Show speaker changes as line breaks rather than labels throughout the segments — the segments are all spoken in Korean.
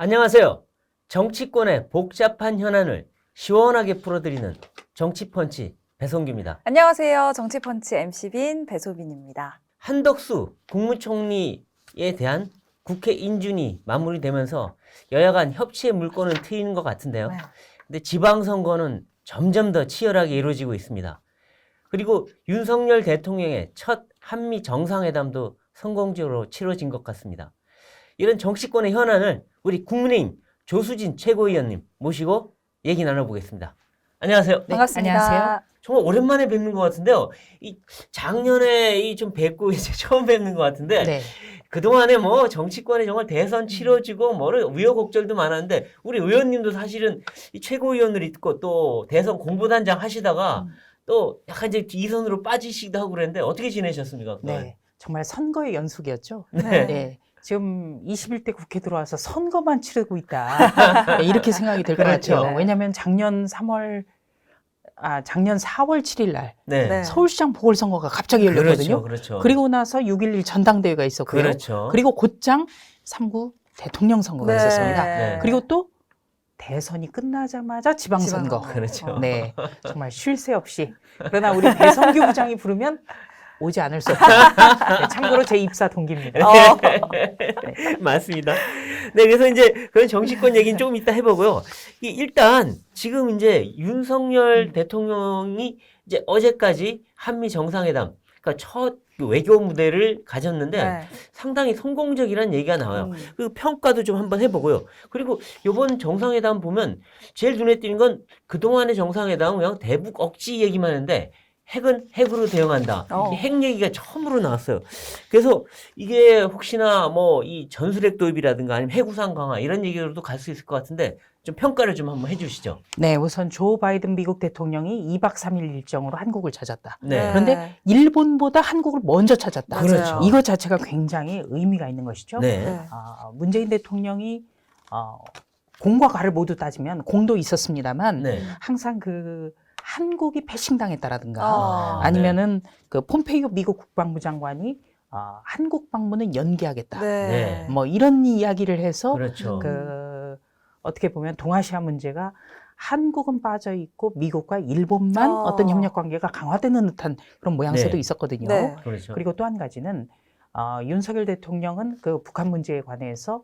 안녕하세요. 정치권의 복잡한 현안을 시원하게 풀어드리는 정치펀치 배성규입니다.
안녕하세요. 정치펀치 MC빈 배소빈입니다.
한덕수 국무총리에 대한 국회 인준이 마무리되면서 여야 간 협치의 물꼬는 트이는 것 같은데요.
네.
근데 지방선거는 점점 더 치열하게 이루어지고 있습니다. 그리고 윤석열 대통령의 첫 한미 정상회담도 성공적으로 치러진 것 같습니다. 이런 정치권의 현안을 우리 국민의힘 조수진 최고위원님 모시고 얘기 나눠보겠습니다. 안녕하세요.
반갑습니다.
안녕하세요.
정말 오랜만에 뵙는 것 같은데요. 작년에 좀 뵙고 이제 처음 뵙는 것 같은데
네.
그동안에 뭐 정치권에 정말 대선 치러지고 우여곡절도 많았는데 우리 의원님도 사실은 이 최고위원을 있고 또 대선 공보단장 하시다가 또 약간 이제 이선으로 빠지시기도 하고 그랬는데 어떻게 지내셨습니까?
네. 정말 선거의 연속이었죠.
네.
네. 지금 21대 국회 들어와서 선거만 치르고 있다. 네, 이렇게 생각이 될 것
그렇죠.
같아요. 왜냐하면 작년 4월 7일 날
네.
네.
서울시장 보궐선거가 갑자기 열렸거든요.
그렇죠.
그리고 나서 6.11 전당대회가 있었고요.
그렇죠.
그리고 곧장 3구 대통령 선거가 있었습니다.
네.
그리고 또 대선이 끝나자마자 지방선거.
그렇죠.
네, 정말 쉴 새 없이. 그러나 우리 배성규 부장이 부르면 오지 않을 수 없다. 네, 참고로 제 입사 동기입니다.
맞습니다. 네, 그래서 이제 그런 정치권 얘기는 조금 이따 해보고요. 일단 지금 이제 윤석열 대통령이 이제 어제까지 한미 정상회담, 그러니까 첫 외교 무대를 가졌는데
네.
상당히 성공적이라는 얘기가 나와요. 그 평가도 좀 한번 해보고요. 그리고 이번 정상회담 보면 제일 눈에 띄는 건 그동안의 정상회담은 그냥 대북 억지 얘기만 했는데 핵은 핵으로 대응한다. 이 핵 얘기가 처음으로 나왔어요. 그래서 이게 혹시나 뭐 이 전술핵 도입이라든가 아니면 핵우산 강화 이런 얘기로도 갈 수 있을 것 같은데 좀 평가를 좀 한번 해주시죠.
네, 우선 조 바이든 미국 대통령이 2박 3일 일정으로 한국을 찾았다.
네.
그런데 일본보다 한국을 먼저 찾았다.
그렇죠.
이것 자체가 굉장히 의미가 있는 것이죠.
네.
네.
문재인 대통령이 공과 과를 모두 따지면 공도 있었습니다만
네.
항상 그 한국이 패싱당했다라든가
아,
아니면은 그 폼페이오 미국 국방부 장관이 한국 방문은 연기하겠다.
네.
뭐 이런 이야기를 해서
그렇죠.
그 어떻게 보면 동아시아 문제가 한국은 빠져 있고 미국과 일본만 어떤 협력 관계가 강화되는 듯한 그런 모양새도
네.
있었거든요.
네.
그렇죠.
그리고 또 한 가지는 윤석열 대통령은 그 북한 문제에 관해서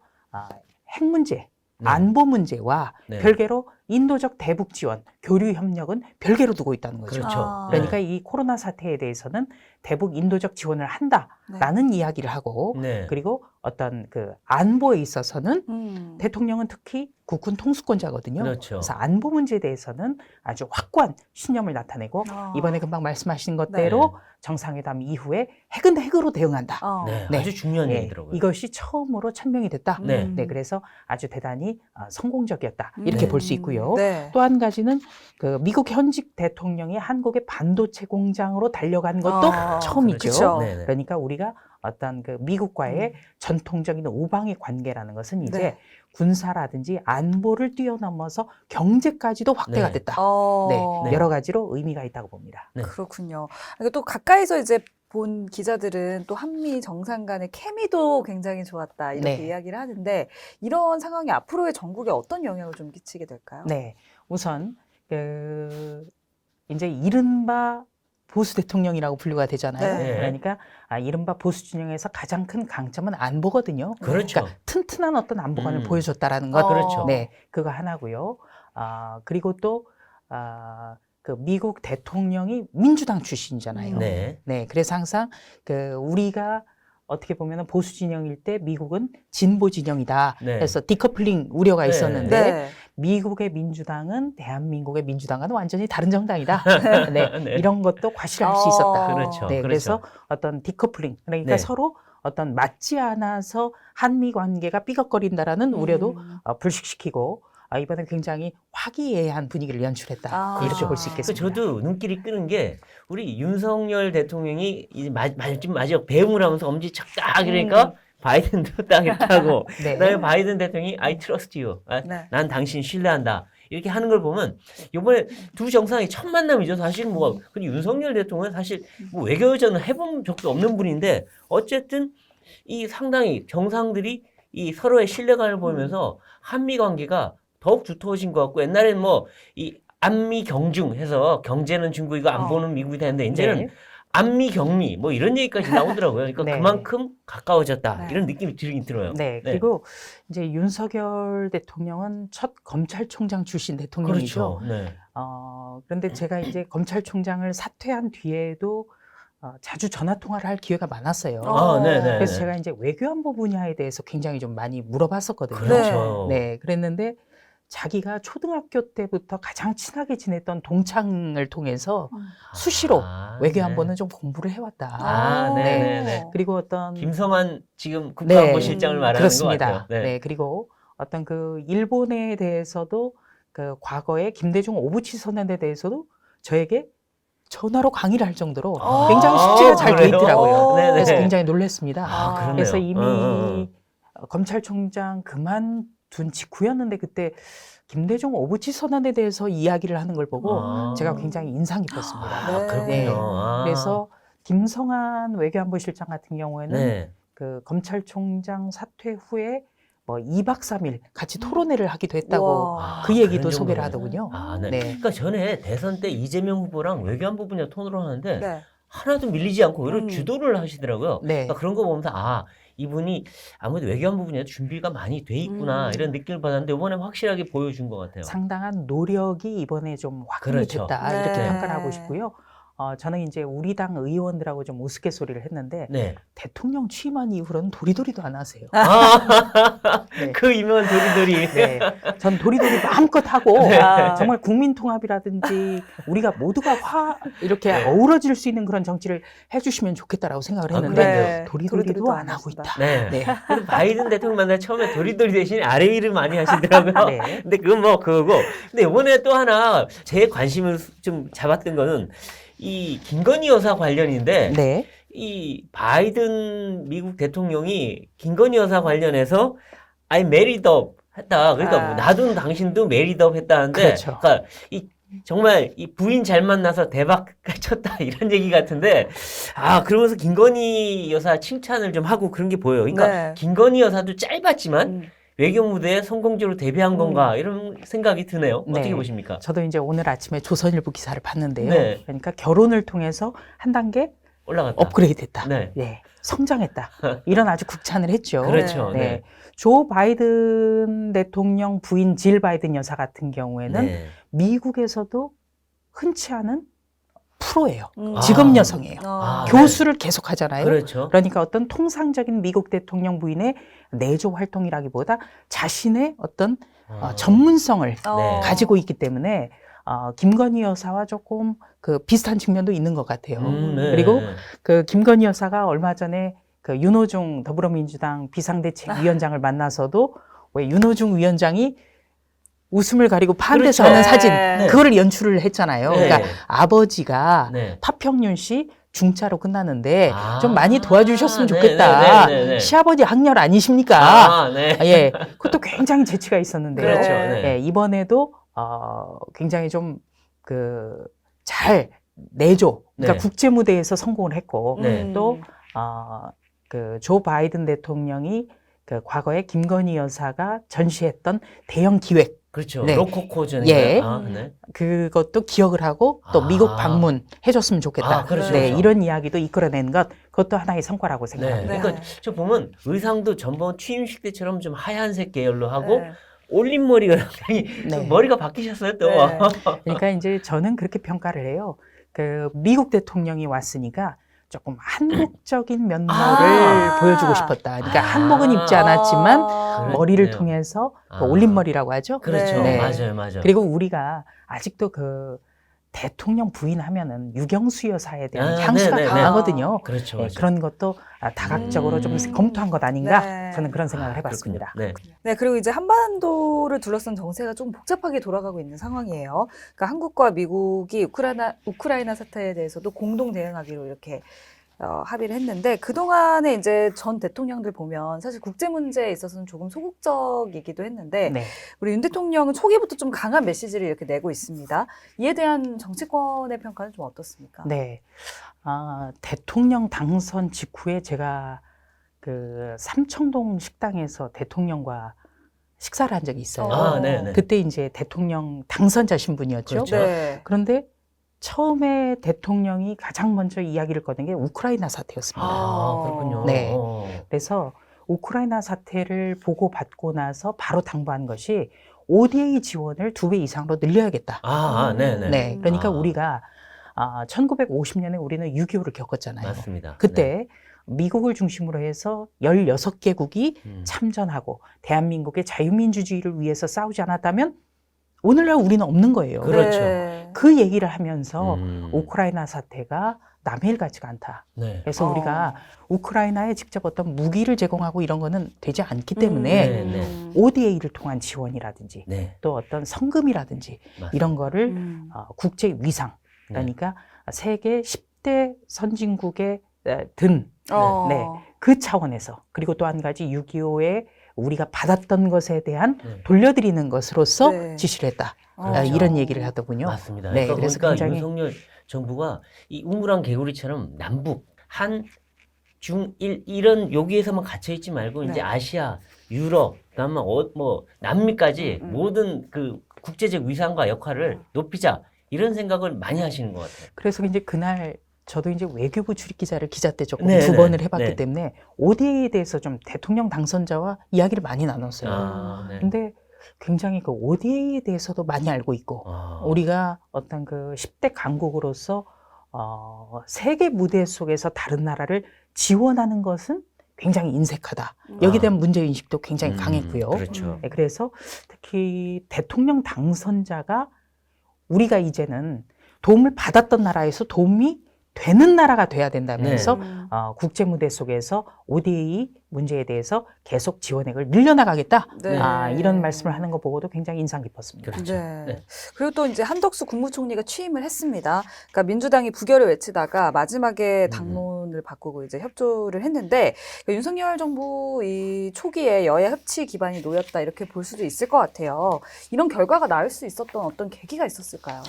핵 문제,
네.
안보 문제와
네.
별개로 인도적 대북 지원, 교류 협력은 별개로 두고 있다는 거죠.
그렇죠.
그러니까 이 코로나 사태에 대해서는 대북 인도적 지원을 한다라는 이야기를 하고
네.
그리고 어떤 그 안보에 있어서는 대통령은 특히 국군 통수권자거든요.
그렇죠.
그래서 안보 문제에 대해서는 아주 확고한 신념을 나타내고 이번에 금방 말씀하신 것대로 정상회담 이후에 핵은 핵으로 대응한다.
네.
네.
아주 중요한
예,
얘기더라고요.
이것이 처음으로 천명이 됐다.
네.
네, 그래서 아주 대단히 성공적이었다. 이렇게
네.
볼 수 있고요.
네.
또 한 가지는 그 미국 현직 대통령이 한국의 반도체 공장으로 달려간 것도 처음이죠.
그렇죠.
네, 네.
그러니까 우리가 어떤 그 미국과의 전통적인 우방의 관계라는 것은 이제
네.
군사라든지 안보를 뛰어넘어서 경제까지도 확대가
네.
됐다.
네.
여러 가지로 의미가 있다고 봅니다.
네.
그렇군요. 그러니까 또 가까이서 이제 본 기자들은 또 한미 정상 간의 케미도 굉장히 좋았다 이렇게
네.
이야기를 하는데 이런 상황이 앞으로의 전국에 어떤 영향을 좀 끼치게 될까요?
네, 우선 이제 이른바 보수 대통령이라고 분류가 되잖아요.
네.
그러니까 이른바 보수 진영에서 가장 큰 강점은 안보거든요.
그렇죠.
그러니까 튼튼한 어떤 안보관을 보여줬다라는 것.
그렇죠.
네, 그거 하나고요. 그리고 또 그 미국 대통령이 민주당 출신이잖아요.
네.
네, 그래서 항상 그 우리가 어떻게 보면 보수 진영일 때 미국은 진보 진영이다.
네.
그래서 디커플링 우려가
네.
있었는데
네.
미국의 민주당은 대한민국의 민주당과는 완전히 다른 정당이다. 네,
네.
이런 것도 과시할 수 있었다.
그렇죠.
네, 그래서
그렇죠.
어떤 디커플링 그러니까
네.
서로 어떤 맞지 않아서 한미 관계가 삐걱거린다라는 우려도 불식시키고 이번에 굉장히 화기애애한 분위기를 연출했다. 이렇게 볼 수
그래서
있겠습니다.
저도 눈길이 끄는 게 우리 윤석열 대통령이 이제 마지막 배웅을 하면서 엄지척 딱 이러니까 바이든도 딱 이렇게 하고
네.
그다음에 바이든 대통령이 I trust you.
네.
난 당신 신뢰한다. 이렇게 하는 걸 보면 이번에 두 정상이 첫 만남이죠. 사실 뭐 근데 윤석열 대통령은 사실 뭐 외교전을 해본 적도 없는 분인데 어쨌든 이 상당히 정상들이 이 서로의 신뢰감을 보이면서 한미 관계가 더욱 두터워진 것 같고 옛날에는 뭐 이 안미 경중 해서 경제는 중국이고 안보는 미국이 되는데 이제는
네.
안미 경미 뭐 이런 얘기까지 나오더라고요. 그러니까
네.
그만큼 가까워졌다
네.
이런 느낌이 들긴 들어요.
네, 그리고 이제 윤석열 대통령은 첫 검찰총장 출신 대통령이죠.
그렇죠. 네.
그런데 제가 이제 검찰총장을 사퇴한 뒤에도 자주 전화 통화를 할 기회가 많았어요.
네네.
그래서 제가 이제 외교안보 분야에 대해서 굉장히 좀 많이 물어봤었거든요.
그렇죠.
네, 그랬는데 자기가 초등학교 때부터 가장 친하게 지냈던 동창을 통해서 수시로 외교안보는 좀 공부를 해왔다.
네네네.
그리고 어떤
김성환 지금 국가안보실장을 말하는
그렇습니다.
것 같아요.
네, 그리고 어떤 그 일본에 대해서도 그 과거에 김대중 오부치 선언에 대해서도 저에게 전화로 강의를 할 정도로 굉장히 숙지가 잘 돼
그래요?
있더라고요.
네네.
그래서 굉장히 놀랐습니다.
그러네요.
그래서 이미 검찰총장 그만둔 직후였는데 그때 김대중 오부치 선언에 대해서 이야기를 하는 걸 보고 제가 굉장히 인상 깊었습니다.
네.
그렇군요.
네. 그래서 김성한 외교안보실장 같은 경우에는
네.
그 검찰총장 사퇴 후에 뭐 2박 3일 같이 토론회를 하기도 했다고
와.
그 얘기도
그런
소개를
정도로.
하더군요.
네.
네.
그러니까 전에 대선 때 이재명 후보랑 외교안보 분야 토론을 하는데
네.
하나도 밀리지 않고 오히려
음.
주도를 하시더라고요.
네.
그러니까 그런 거 보면서 이분이 아무래도 외교안보 분야에 준비가 많이 돼 있구나 이런 느낌을 받았는데 이번에 확실하게 보여준 것 같아요.
상당한 노력이 이번에 좀 확인이
그렇죠.
됐다
네.
이렇게 평가를 하고 싶고요. 저는 이제 우리 당 의원들하고 좀 우스갯소리를 했는데
네.
대통령 취임한 이후로는 도리도리도 안 하세요. 네.
그 유명한 도리도리.
네. 전 도리도리 마음껏 하고
네.
정말 국민통합이라든지 우리가 모두가 이렇게
네.
어우러질 수 있는 그런 정치를 해주시면 좋겠다라고 생각을 했는데
그래요?
도리도리도 안 하고 있다.
네.
네.
그리고 바이든 대통령 만날 처음에 도리도리 대신 아래 일을 많이 하시더라고요.
네.
근데 그건 뭐 그거고. 근데 이번에 또 하나 제 관심을 좀 잡았던 거는 이 김건희 여사 관련인데
네.
이 바이든 미국 대통령이 김건희 여사 관련해서 I married up 했다. 그러니까 뭐 나도 당신도 married up 했다는데
그렇죠.
그러니까 이 정말 이 부인 잘 만나서 대박 쳤다 이런 얘기 같은데 그러면서 김건희 여사 칭찬을 좀 하고 그런 게 보여요. 그러니까
네.
김건희 여사도 짧았지만 외교 무대에 성공적으로 데뷔한 건가 이런 생각이 드네요.
네.
어떻게 보십니까?
저도 이제 오늘 아침에 조선일보 기사를 봤는데요.
네.
그러니까 결혼을 통해서 한 단계
올라갔다.
업그레이드했다.
네.
네. 성장했다. 이런 아주 극찬을 했죠.
그렇죠.
네.
네.
조 바이든 대통령 부인 질 바이든 여사 같은 경우에는
네.
미국에서도 흔치 않은 프로예요.
음.
직업 여성이에요.
아,
교수를 계속 하잖아요.
그렇죠.
그러니까 어떤 통상적인 미국 대통령 부인의 내조 활동이라기보다 자신의 어떤 전문성을
네.
가지고 있기 때문에 김건희 여사와 조금 그 비슷한 측면도 있는 것 같아요.
네.
그리고 그 김건희 여사가 얼마 전에 그 윤호중 더불어민주당 비상대책위원장을 만나서도 왜 윤호중 위원장이 웃음을 가리고 파한대서
그렇죠.
하는 사진
네.
그거를 연출을 했잖아요.
네.
그러니까 아버지가
네.
파평윤 씨 중짜로 끝나는데
아.
좀 많이 도와주셨으면 좋겠다.
네네네네.
시아버지 학렬 아니십니까?
네.
예, 그것도 굉장히 재치가 있었는데요.
그렇죠.
네.
네.
예, 이번에도 굉장히 좀 잘 내조, 그러니까
네.
국제 무대에서 성공을 했고
네.
또 그 조 바이든 대통령이 그 과거에 김건희 여사가 전시했던 대형 기획
그렇죠.
네.
로코코 전에.
예.
네.
그것도 기억을 하고 또 미국 방문 해줬으면 좋겠다.
그렇죠.
네,
그렇죠.
이런 이야기도 이끌어낸 그것도 하나의 성과라고
네.
생각합니다.
그러니까 저 보면 의상도 전번 취임식 때처럼 좀 하얀색 계열로 하고
네.
올린 머리가 굉장히
네.
머리가 바뀌셨어요 또.
네.
그러니까 이제 저는 그렇게 평가를 해요. 그 미국 대통령이 왔으니까 조금 한국적인 면모를 보여주고 싶었다. 그러니까 한복은 입지 않았지만
그래.
머리를
그래요.
통해서
아.
그 올림머리라고 하죠.
그렇죠.
네.
맞아요.
그리고 우리가 아직도 그 대통령 부인하면은 유경수 여사에 대한 향수가
네네네.
강하거든요.
그렇죠.
네,
맞아요.
그런 것도 다각적으로 좀 검토한 것 아닌가
네.
저는 그런 생각을 해봤습니다.
그렇군요. 네.
네, 그리고 이제 한반도를 둘러싼 정세가 좀 복잡하게 돌아가고 있는 상황이에요. 그러니까 한국과 미국이 우크라이나 사태에 대해서도 공동 대응하기로 이렇게 합의를 했는데 그동안에 이제 전 대통령들 보면 사실 국제 문제에 있어서는 조금 소극적이기도 했는데
네.
우리 윤 대통령은 초기부터 좀 강한 메시지를 이렇게 내고 있습니다. 이에 대한 정치권의 평가는 좀 어떻습니까?
네. 대통령 당선 직후에 제가 그 삼청동 식당에서 대통령과 식사를 한 적이 있어요.
아, 네네.
그때 이제 대통령 당선자 신분이었죠.
그렇죠.
네.
그런데 처음에 대통령이 가장 먼저 이야기를 꺼낸 게 우크라이나 사태였습니다.
아, 그렇군요.
네.
어.
그래서 우크라이나 사태를 보고받고 나서 바로 당부한 것이 ODA 지원을 2배 이상으로 늘려야겠다.
네네.
네, 그러니까
아.
우리가 1950년에 우리는 6.25를 겪었잖아요.
맞습니다.
그때 미국을 중심으로 해서 16개국이
네.
참전하고 대한민국의 자유민주주의를 위해서 싸우지 않았다면 오늘날 우리는 없는 거예요.
그렇죠.
네.
그 얘기를 하면서
음.
우크라이나 사태가 남의 일 같지가 않다.
네.
그래서 우리가 우크라이나에 직접 어떤 무기를 제공하고 이런 거는 되지 않기
네,
때문에
네.
ODA를 통한 지원이라든지
네.
또 어떤 성금이라든지
맞습니다.
이런 거를
음.
국제 위상
네.
그러니까 세계 10대 선진국에 든
어.
네. 그 차원에서 그리고 또 한 가지 6.25에 우리가 받았던 것에 대한
네.
돌려드리는 것으로서
네.
지시를 했다.
그렇죠.
이런 얘기를 하더군요.
맞습니다.
네,
그러니까
그래서
보니까
굉장히-
윤석열 정부가 이 우물안 개구리처럼 남북, 한, 중, 일 이런 여기에서만 갇혀 있지 말고
네.
이제 아시아, 유럽, 그다음에 뭐 남미까지 모든 그 국제적 위상과 역할을 높이자 이런 생각을 많이 하시는 것 같아요.
그래서 이제 그날 저도 이제 외교부 출입 기자를 기자 때 조금
네,
2번을
네,
해봤기
네.
때문에 ODA에 대해서 좀 대통령 당선자와 이야기를 많이 나눴어요.
네.
근데 굉장히 그 ODA에 대해서도 많이 알고 있고 우리가 어떤 그 10대 강국으로서 세계 무대 속에서 다른 나라를 지원하는 것은 굉장히 인색하다. 여기에 대한 문제인식도 굉장히 강했고요.
그렇죠.
네, 그래서 특히 대통령 당선자가 우리가 이제는 도움을 받았던 나라에서 도움이 되는 나라가 돼야 된다면서 국제 무대 속에서 ODA 문제에 대해서 계속 지원액을 늘려나가겠다.
네.
이런 말씀을 하는 거 보고도 굉장히 인상 깊었습니다.
그렇죠.
네.
네.
그리고 또 이제 한덕수 국무총리가 취임을 했습니다. 그러니까 민주당이 부결을 외치다가 마지막에 당론을 바꾸고 이제 협조를 했는데 그러니까 윤석열 정부 이 초기에 여야 협치 기반이 놓였다 이렇게 볼 수도 있을 것 같아요. 이런 결과가 나올 수 있었던 어떤 계기가 있었을까요?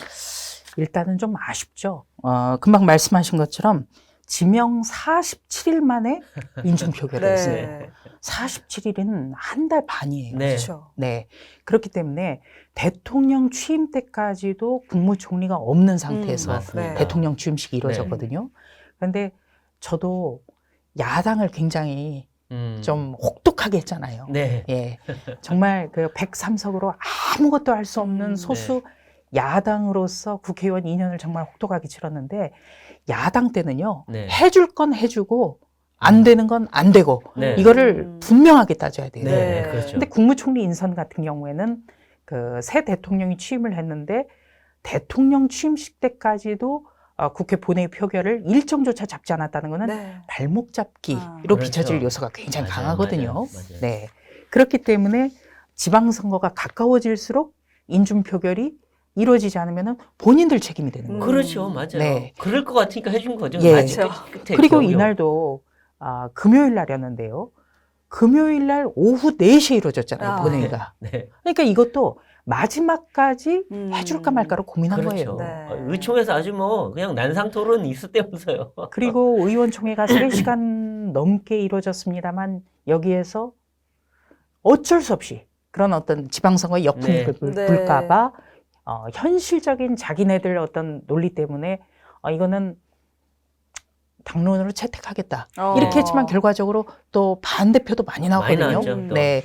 일단은 좀 아쉽죠. 금방 말씀하신 것처럼 지명 47일 만에 인준 표결을 했어요.
네.
47일은 한 달 반이에요.
네.
그렇죠.
네. 그렇기 때문에 대통령 취임 때까지도 국무총리가 없는 상태에서
맞습니다.
네.
대통령 취임식이 이루어졌거든요. 그런데 저도 야당을 굉장히 좀 혹독하게 했잖아요.
네.
예. 정말 그 103석으로 아무것도 할 수 없는 소수 야당으로서 국회의원 2년을 정말 혹독하게 치렀는데 야당 때는요.
네.
해줄 건 해주고 안 되는 건 안 되고
네.
이거를 분명하게 따져야 돼요.
네. 그렇죠.
근데 국무총리 인선 같은 경우에는 그 새 대통령이 취임을 했는데 대통령 취임식 때까지도 국회 본회의 표결을 일정조차 잡지 않았다는 거는
네.
발목 잡기로
그렇죠.
비춰질 요소가 굉장히
맞아요,
강하거든요.
맞아요, 맞아요.
네. 그렇기 때문에 지방선거가 가까워질수록 인준 표결이 이루어지지 않으면 본인들 책임이 되는 거예요.
그렇죠. 맞아요.
네.
그럴 것 같으니까 해준 거죠.
예.
마지막 끝에
그리고
겨우겨우.
이날도 금요일 날이었는데요. 금요일 날 오후 4시에 이루어졌잖아요. 본회의가.
네.
그러니까 이것도 마지막까지 해줄까 말까로 고민한
그렇죠.
거예요.
네.
의총에서 아주 뭐 그냥 난상 토론 있었다면서요.
그리고 의원총회가 3시간 넘게 이루어졌습니다만 여기에서 어쩔 수 없이 그런 어떤 지방선거의 역풍이
네.
불까봐 현실적인 자기네들 어떤 논리 때문에 이거는 당론으로 채택하겠다. 이렇게 했지만 결과적으로 또 반대표도 많이
많이
나왔거든요.
나왔죠. 또.
네.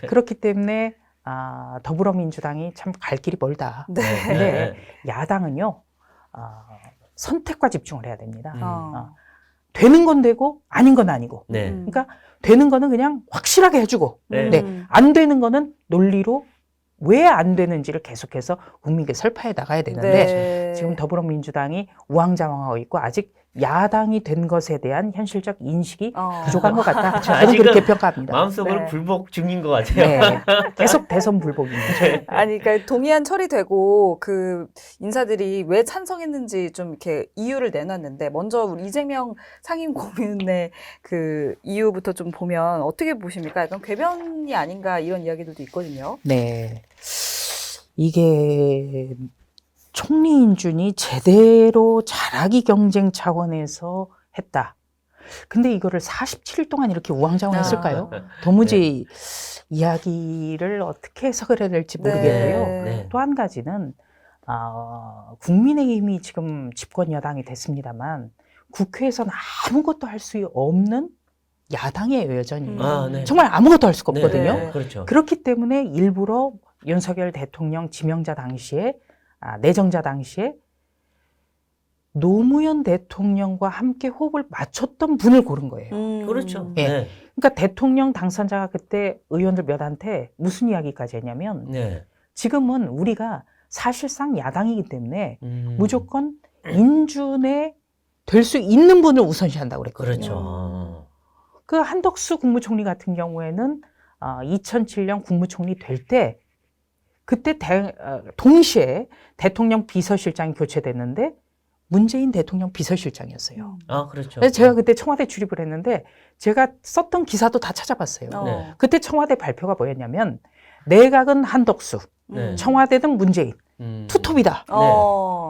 그렇기 때문에 더불어민주당이 참 갈 길이 멀다.
네.
근데 야당은요. 선택과 집중을 해야 됩니다. 되는 건 되고 아닌 건 아니고.
네.
그러니까 되는 거는 그냥 확실하게 해주고
네.
네. 안 되는 거는 논리로 왜 안 되는지를 계속해서 국민께 설파해 나가야 되는데
네.
지금 더불어민주당이 우왕좌왕하고 있고 아직 야당이 된 것에 대한 현실적 인식이 부족한 것 같다. 저는
아직은
그렇게 평가합니다.
마음속으로
네.
불복 중인 것 같아요.
네. 계속 대선 불복입니다.
아니, 그러니까 동의안 처리되고 그 인사들이 왜 찬성했는지 좀 이렇게 이유를 내놨는데 먼저 우리 이재명 상임고문의 그 이유부터 좀 보면 어떻게 보십니까? 약간 궤변이 아닌가 이런 이야기들도 있거든요.
네. 이게 총리 인준이 제대로 잘하기 경쟁 차원에서 했다. 근데 이거를 47일 동안 이렇게 우왕좌왕했을까요?
네.
도무지 이야기를 어떻게 해석을 해야 될지 모르겠고요.
네.
또 한 가지는 국민의힘이 지금 집권 여당이 됐습니다만 국회에서는 아무것도 할 수 없는 야당이에요, 여전히.
네.
정말 아무것도 할 수가
네.
없거든요.
네.
그렇죠.
그렇기 때문에 일부러 윤석열 대통령 지명자 당시에, 내정자 당시에 노무현 대통령과 함께 호흡을 맞췄던 분을 고른 거예요.
그렇죠.
예.
네.
그러니까 대통령 당선자가 그때 의원들 몇한테 무슨 이야기까지 했냐면
네.
지금은 우리가 사실상 야당이기 때문에
음.
무조건 인준에 될 수 있는 분을 우선시한다고 그랬거든요.
그렇죠.
그 한덕수 국무총리 같은 경우에는 2007년 국무총리 될 때 그때 동시에 대통령 비서실장이 교체됐는데 문재인 대통령 비서실장이었어요.
그렇죠.
그래서 제가 그때 청와대 출입을 했는데 제가 썼던 기사도 다 찾아봤어요.
네.
그때 청와대 발표가 뭐였냐면 내각은 한덕수,
네.
청와대는 문재인, 투톱이다.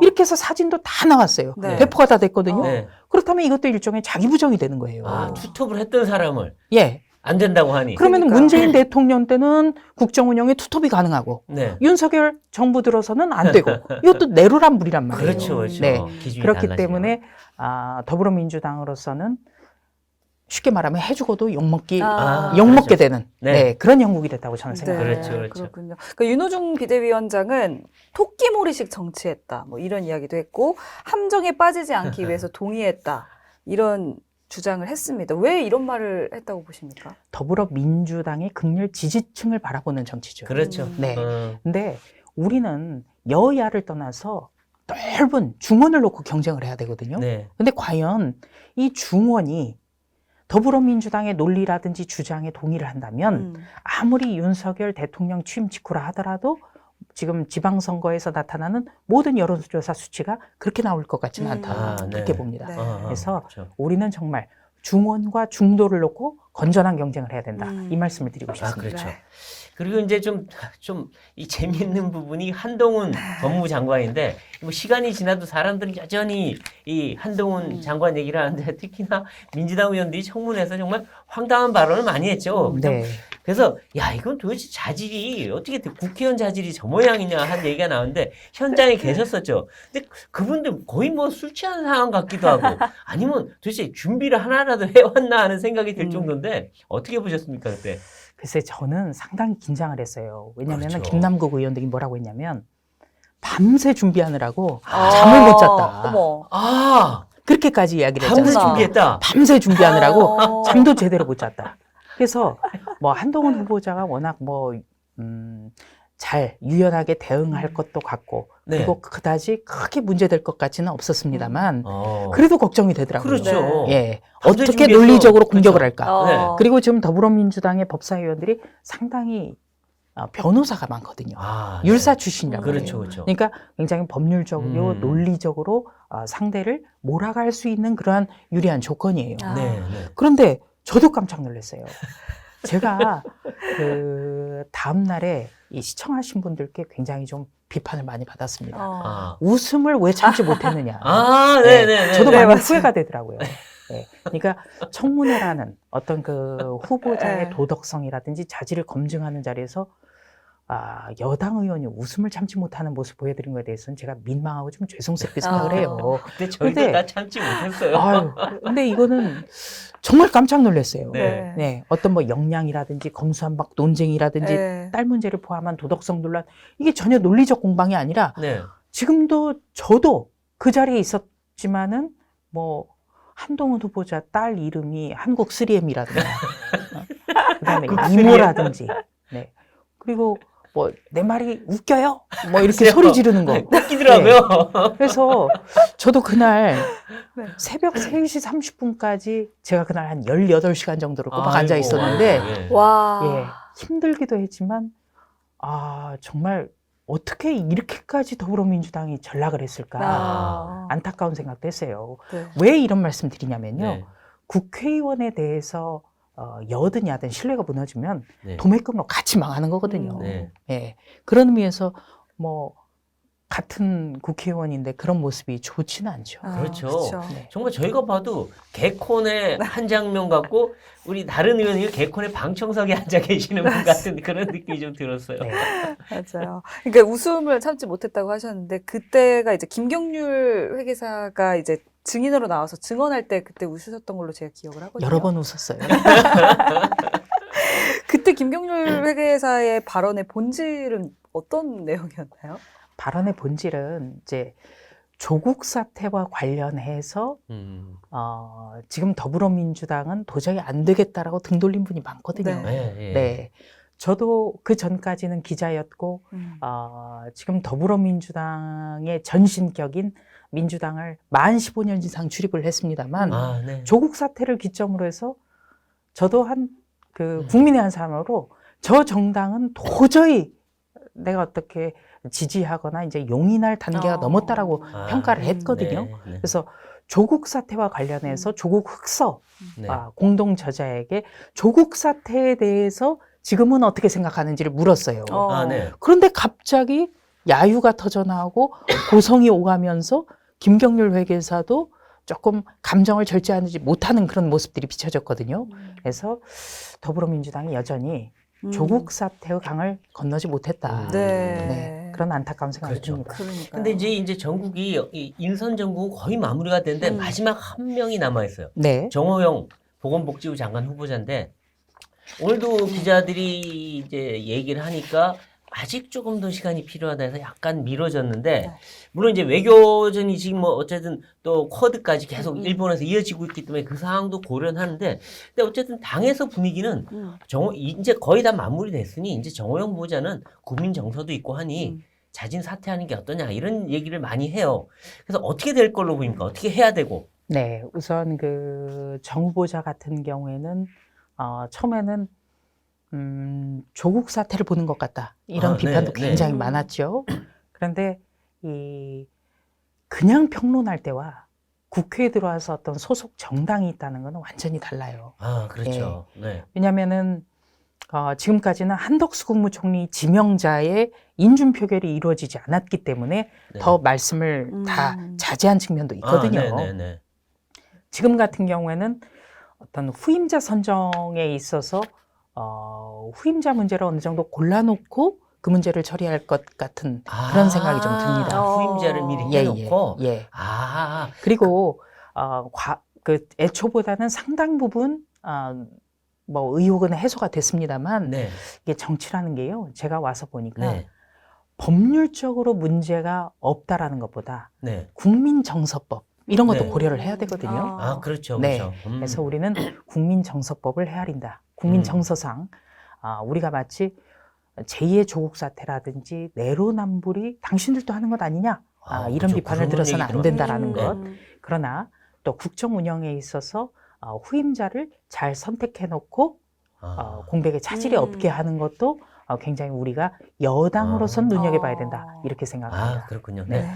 이렇게 해서 사진도 다 나왔어요.
네.
배포가 다 됐거든요.
네.
그렇다면 이것도 일종의 자기 부정이 되는 거예요.
투톱을 했던 사람을
예.
안 된다고 하니.
그러면
그러니까요.
문재인 대통령 때는 국정 운영에 투톱이 가능하고
네.
윤석열 정부 들어서는 안 되고 이것도 내로란 물이란 말이에요.
그렇죠. 그렇죠.
네.
기준이
그렇기
달라지면.
때문에 더불어민주당으로서는 쉽게 말하면 해주고도 욕먹게
그렇죠.
되는
네.
그런 형국이 됐다고 저는 생각합니다.
그렇죠, 그렇죠.
그렇군요. 그러니까 윤호중 비대위원장은 토끼몰이식 정치했다. 뭐 이런 이야기도 했고 함정에 빠지지 않기 위해서 동의했다. 이런 주장을 했습니다. 왜 이런 말을 했다고 보십니까?
더불어민주당의 극렬 지지층을 바라보는 정치죠.
그렇죠.
네. 근데 우리는 여야를 떠나서 넓은 중원을 놓고 경쟁을 해야 되거든요.
네.
근데 과연 이 중원이 더불어민주당의 논리라든지 주장에 동의를 한다면 아무리 윤석열 대통령 취임 직후라 하더라도 지금 지방선거에서 나타나는 모든 여론조사 수치가 그렇게 나올 것 같지는 않다.
네.
그렇게 봅니다.
네.
그래서
그렇죠.
우리는 정말 중원과 중도를 놓고 건전한 경쟁을 해야 된다. 이 말씀을 드리고 싶습니다.
그렇죠.
네.
그리고 이제 좀 이 재미있는 부분이 한동훈 법무장관인데 뭐 시간이 지나도 사람들은 여전히 이 한동훈 장관 얘기를 하는데 특히나 민주당 의원들이 청문회에서 정말 황당한 발언을 많이 했죠.
네.
그래서 야 이건 도대체 자질이 어떻게 국회의원 자질이 저 모양이냐 한 얘기가 나오는데 현장에 계셨었죠. 근데 그분들 거의 뭐 술 취한 상황 같기도 하고 아니면 도대체 준비를 하나라도 해왔나 하는 생각이 들 정도인데 어떻게 보셨습니까 그때?
글쎄 저는 상당히 긴장을 했어요. 왜냐하면
그렇죠.
김남국 의원들이 뭐라고 했냐면 밤새 준비하느라고 잠을 못 잤다.
어머.
그렇게까지 이야기를
밤새
했잖아요.
준비했다.
밤새 준비하느라고 잠도 제대로 못 잤다. 그래서 뭐 한동훈 후보자가 워낙 잘 유연하게 대응할 것도 같고
네.
그리고 그다지 크게 문제될 것 같지는 없었습니다만
어.
그래도 걱정이 되더라고요.
그렇죠.
예,
밤새
어떻게
준비해서-
논리적으로 공격을
그렇죠.
할까?
네.
그리고 지금 더불어민주당의 법사위원들이 상당히 변호사가 많거든요.
네.
율사 출신이라고
그렇죠,
해요.
그렇죠.
그러니까 굉장히 법률적으로 논리적으로 상대를 몰아갈 수 있는 그러한 유리한 조건이에요.
네, 네.
그런데 저도 깜짝 놀랐어요. 제가 그 다음 날에 이 시청하신 분들께 굉장히 좀 비판을 많이 받았습니다. 웃음을 왜 참지 못했느냐.
네, 네, 네.
저도
네,
많이
맞아요.
후회가 되더라고요. 네. 그러니까 청문회라는 어떤 그 후보자의
네.
도덕성이라든지 자질을 검증하는 자리에서 여당 의원이 웃음을 참지 못하는 모습 보여드린 것에 대해서는 제가 민망하고 좀 죄송스럽게 생각을 해요.
근데 저희도
근데-
다 참지 못했어요.
아유, 근데 이거는 정말 깜짝 놀랐어요.
네.
네, 어떤 뭐 역량이라든지 검수한 박 논쟁이라든지
네.
딸 문제를 포함한 도덕성 논란 이게 전혀 논리적 공방이 아니라
네.
지금도 저도 그 자리에 있었지만은 뭐 한동훈 후보자 딸 이름이 한국 3M이라든지 그다음에 이모라든지 네 그리고 뭐 내 말이 웃겨요 뭐 이렇게
글쎄요.
소리 지르는 거
웃기더라고요.
그래서 저도 그날
네.
새벽 3시 30분까지 제가 그날 한 18시간 정도를 꼬박
아이고.
앉아 있었는데
네.
와.
예, 힘들기도 했지만 정말 어떻게 이렇게까지 더불어민주당이 전락을 했을까 안타까운 생각도 했어요.
네.
왜 이런 말씀 드리냐면요.
네.
국회의원에 대해서 여든 야든 신뢰가 무너지면
네.
도매금으로 같이 망하는 거거든요.
네.
예, 그런 의미에서 뭐 같은 국회의원인데 그런 모습이 좋지는 않죠.
그렇죠.
그렇죠.
네.
정말 저희가 봐도 개콘의 한 장면 같고 우리 다른 의원이 개콘의 방청석에 앉아 계시는 분 같은 그런 느낌이 좀 들었어요.
네.
맞아요. 그러니까 웃음을 참지 못했다고 하셨는데 그때가 이제 김경률 회계사가 이제 증인으로 나와서 증언할 때 그때 웃으셨던 걸로 제가 기억을 하거든요.
여러 번 웃었어요.
그때 김경률 회계사의 발언의 본질은 어떤 내용이었나요?
발언의 본질은 이제 조국 사태와 관련해서 지금 더불어민주당은 도저히 안 되겠다라고 등 돌린 분이 많거든요.
네.
네.
네. 저도 그 전까지는 기자였고 지금 더불어민주당의 전신격인 민주당을 만 15년 이상 출입을 했습니다만
아, 네.
조국 사태를 기점으로 해서 저도 국민의 한 사람으로 저 정당은 도저히 내가 어떻게 지지하거나 이제 용인할 단계가 넘었다라고 평가를 했거든요.
네, 네.
그래서 조국 사태와 관련해서 조국 흑서
네.
공동 저자에게 조국 사태에 대해서 지금은 어떻게 생각하는지를 물었어요.
아, 네.
그런데 갑자기 야유가 터져나오고 고성이 오가면서 김경률 회계사도 조금 감정을 절제하지 못하는 그런 모습들이 비춰졌거든요. 그래서 더불어민주당이 여전히 조국 사태의 강을 건너지 못했다. 네, 그런 안타까운 생각이
그렇죠.
듭니다.
그러니까.
근데 이제 전국이 이 인선 정국은 거의 마무리가 됐는데 마지막 한 명이 남아 있어요.
네.
정호영 보건복지부 장관 후보자인데 오늘도 기자들이 이제 얘기를 하니까 아직 조금 더 시간이 필요하다 해서 약간 미뤄졌는데 물론 이제 외교전이 지금 뭐 어쨌든 또 쿼드까지 계속 일본에서 이어지고 있기 때문에 그 상황도 고려는 하는데 근데 어쨌든 당에서 분위기는 이제 거의 다 마무리됐으니 이제 정호영 후보자는 국민 정서도 있고 하니 자진 사퇴하는 게 어떠냐 이런 얘기를 많이 해요. 그래서 어떻게 될 걸로 보입니까? 어떻게 해야 되고?
네, 우선 정 후보자 같은 경우에는 처음에는 조국 사태를 보는 것 같다 이런 비판도
네,
굉장히
네.
많았죠. 그런데 그냥 평론할 때와 국회에 들어와서 어떤 소속 정당이 있다는 것은 완전히 달라요.
아, 그렇죠. 네.
왜냐하면은 지금까지는 한덕수 국무총리 지명자의 인준 표결이 이루어지지 않았기 때문에
네.
더 말씀을 다 자제한 측면도 있거든요.
아, 네.
지금 같은 경우에는 어떤 후임자 선정에 있어서 후임자 문제를 어느 정도 골라놓고 그 문제를 처리할 것 같은 그런 생각이 좀 듭니다.
후임자를 미리 해놓고. 아,
그리고 애초보다는 상당 부분 뭐 의혹은 해소가 됐습니다만
네.
이게 정치라는 게요. 제가 와서 보니까
네.
법률적으로 문제가 없다라는 것보다
네.
국민정서법 이런 것도
네.
고려를 해야 되거든요.
아, 그렇죠.
네.
그렇죠.
그래서 우리는 국민정서법을 헤아린다. 국민정서상 우리가 마치 제2의 조국 사태라든지 내로남불이 당신들도 하는 것 아니냐 이런
그렇죠.
비판을
그런
들어서는
얘기
안 된다라는
들었어요.
것. 그러나 또 국정 운영에 있어서 후임자를 잘 선택해놓고 공백에 차질이 없게 하는 것도 굉장히 우리가 여당으로선 눈여겨봐야 된다 이렇게 생각합니다.
아, 그렇군요. 네.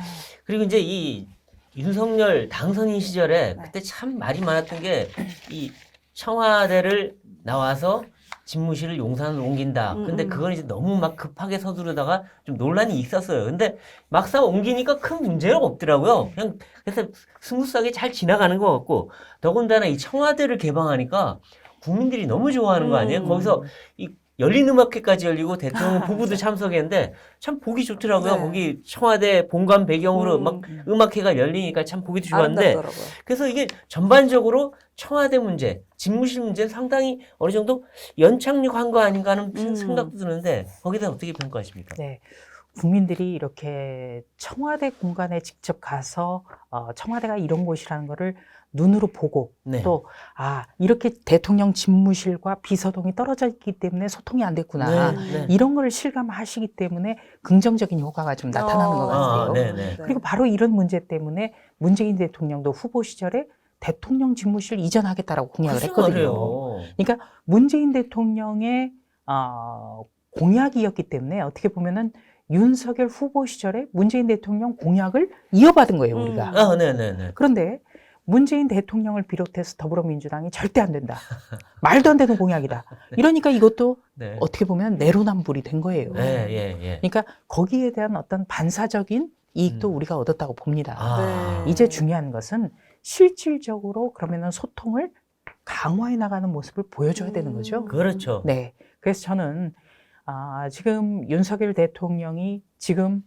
그리고 이제 이 윤석열 당선인 시절에 그때 참 말이 많았던 게 이 청와대를 나와서 집무실을 용산으로 옮긴다. 근데 그건 이제 너무 막 급하게 서두르다가 좀 논란이 있었어요. 근데 막상 옮기니까 큰 문제가 없더라고요. 그냥 그래서 스무스하게 잘 지나가는 것 같고 더군다나 이 청와대를 개방하니까 국민들이 너무 좋아하는 거 아니에요? 거기서 이 열린 음악회까지 열리고 대통령 부부도 참석했는데 참 보기 좋더라고요.
네.
거기 청와대 본관 배경으로 막 음악회가 열리니까 참 보기도 좋았는데
아름답더라고요.
그래서 이게 전반적으로 청와대 문제, 집무실 문제는 상당히 어느 정도 연착륙한 거 아닌가 하는 생각도 드는데 거기다 어떻게 평가하십니까?
네. 국민들이 이렇게 청와대 공간에 직접 가서 청와대가 이런 곳이라는 거를 눈으로 보고
네.
또 이렇게 대통령 집무실과 비서동이 떨어져 있기 때문에 소통이 안 됐구나.
네.
이런 걸 실감하시기 때문에 긍정적인 효과가 좀 나타나는 것 같아요.
네.
그리고 바로 이런 문제 때문에 문재인 대통령도 후보 시절에 대통령 집무실 이전하겠다라고 공약을 했거든요. 그러니까 문재인 대통령의 공약이었기 때문에 어떻게 보면은 윤석열 후보 시절에 문재인 대통령 공약을 이어받은 거예요, 우리가.
네.
그런데 문재인 대통령을 비롯해서 더불어민주당이 절대 안 된다. 말도 안 되는 공약이다. 이러니까 이것도 어떻게 보면 내로남불이 된 거예요.
네.
그러니까 거기에 대한 어떤 반사적인 이익도 우리가 얻었다고 봅니다.
아.
네.
이제 중요한 것은 실질적으로 그러면은 소통을 강화해 나가는 모습을 보여줘야 되는 거죠.
그렇죠.
네. 그래서 저는 지금 윤석열 대통령이 지금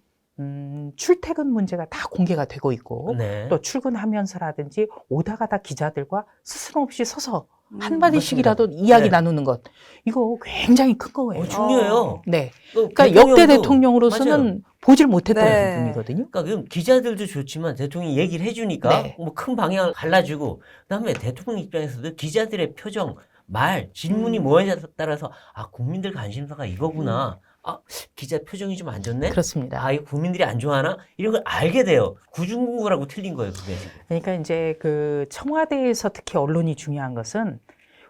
출퇴근 문제가 다 공개가 되고 있고
네.
또 출근하면서라든지 오다 가다 기자들과 스스럼 없이 서서 한마디씩이라도 이야기
네.
나누는 것 이거 굉장히 큰 거예요.
중요해요.
네.
그
그러니까 역대
대통령도
대통령으로서는
맞아요.
보질 못했던
네.
부분이거든요.
그러니까 그럼 기자들도 좋지만 대통령이 얘기를 해주니까
네.
뭐 큰 방향을 갈라주고 그다음에 대통령 입장에서도 기자들의 표정, 말, 질문이 뭐에 따라서 아 국민들 관심사가 이거구나. 아 기자 표정이 좀 안 좋네.
그렇습니다.
아 이거 국민들이 안 좋아하나 이런 걸 알게 돼요. 구중궁궐하고 틀린 거예요, 그게 지금.
그러니까 이제 그 청와대에서 특히 언론이 중요한 것은